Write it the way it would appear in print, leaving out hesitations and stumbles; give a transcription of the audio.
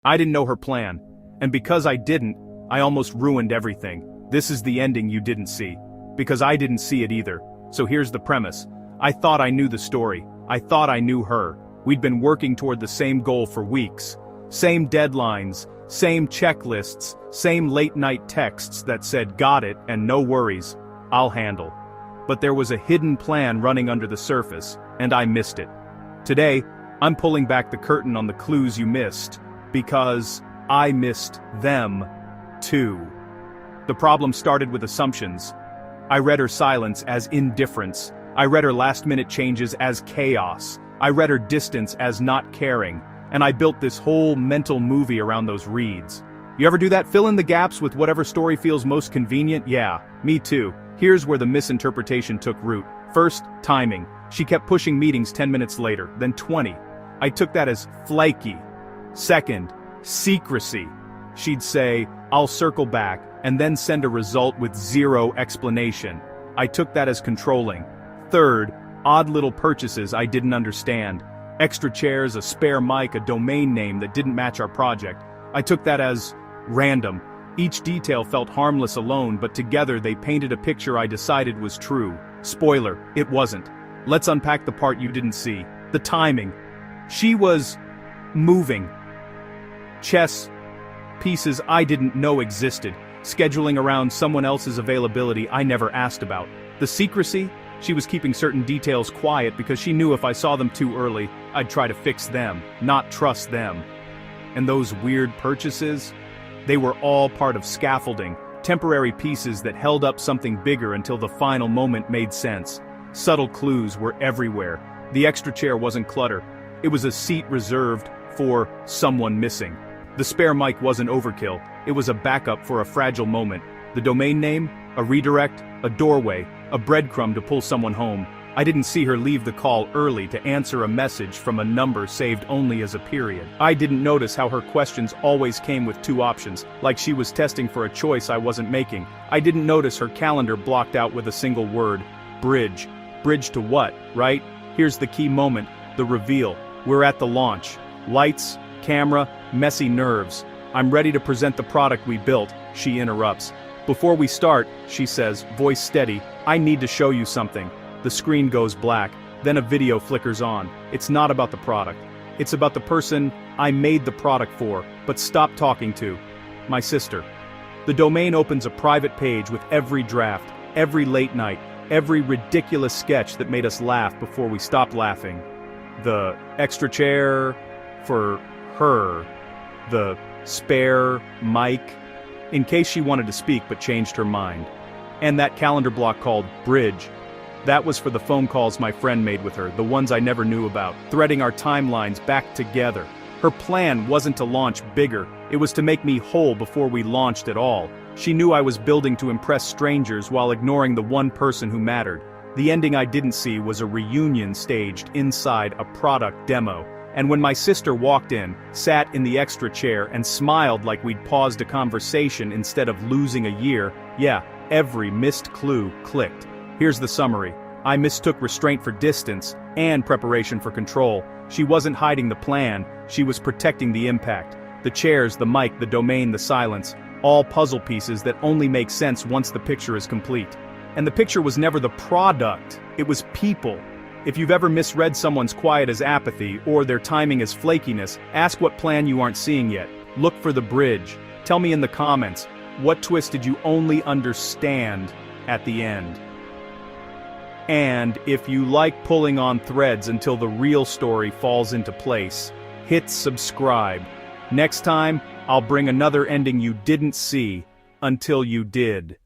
I didn't know her plan. And because I didn't, I almost ruined everything. This is the ending you didn't see. Because I didn't see it either. So here's the premise. I thought I knew the story. I thought I knew her. We'd been working toward the same goal for weeks. Same deadlines, same checklists, same late-night texts that said got it and no worries, I'll handle. But there was a hidden plan running under the surface, and I missed it. Today, I'm pulling back the curtain on the clues you missed, because I missed them, too. The problem started with assumptions. I read her silence as indifference. I read her last-minute changes as chaos. I read her distance as not caring. And I built this whole mental movie around those reads. You ever do that? Fill in the gaps with whatever story feels most convenient? Yeah, me too. Here's where the misinterpretation took root. First, timing. She kept pushing meetings 10 minutes later, then 20. I took that as flaky. Second, secrecy. She'd say, I'll circle back, and then send a result with zero explanation. I took that as controlling. Third, odd little purchases I didn't understand. Extra chairs, a spare mic, a domain name that didn't match our project. I took that as random. Each detail felt harmless alone, but together they painted a picture I decided was true. Spoiler, it wasn't. Let's unpack the part you didn't see. The timing. She was moving chess pieces I didn't know existed, scheduling around someone else's availability I never asked about. The secrecy? She was keeping certain details quiet because she knew if I saw them too early, I'd try to fix them, not trust them. And those weird purchases? They were all part of scaffolding, temporary pieces that held up something bigger until the final moment made sense. Subtle clues were everywhere. The extra chair wasn't clutter. It was a seat reserved for someone missing. The spare mic wasn't overkill. It was a backup for a fragile moment. The domain name? A redirect, a doorway, a breadcrumb to pull someone home. I didn't see her leave the call early to answer a message from a number saved only as a period. I didn't notice how her questions always came with two options, like she was testing for a choice I wasn't making. I didn't notice her calendar blocked out with a single word. Bridge. Bridge to what, right? Here's the key moment, the reveal. We're at the launch. Lights, camera, messy nerves. I'm ready to present the product we built, she interrupts. Before we start, she says, voice steady, I need to show you something. The screen goes black, then a video flickers on. It's not about the product. It's about the person I made the product for, but stopped talking to. My sister. The domain opens a private page with every draft, every late night, every ridiculous sketch that made us laugh before we stopped laughing. The extra chair for her. The spare mic, in case she wanted to speak but changed her mind. And that calendar block called Bridge. That was for the phone calls my friend made with her, the ones I never knew about, threading our timelines back together. Her plan wasn't to launch bigger, it was to make me whole before we launched at all. She knew I was building to impress strangers while ignoring the one person who mattered. The ending I didn't see was a reunion staged inside a product demo. And when my sister walked in, sat in the extra chair and smiled like we'd paused a conversation instead of losing a year, yeah, every missed clue clicked. Here's the summary. I mistook restraint for distance and preparation for control. She wasn't hiding the plan, she was protecting the impact. The chairs, the mic, the domain, the silence, all puzzle pieces that only make sense once the picture is complete. And the picture was never the product, it was people. If you've ever misread someone's quiet as apathy or their timing as flakiness, ask what plan you aren't seeing yet. Look for the bridge. Tell me in the comments, what twist did you only understand at the end? And if you like pulling on threads until the real story falls into place, hit subscribe. Next time, I'll bring another ending you didn't see until you did.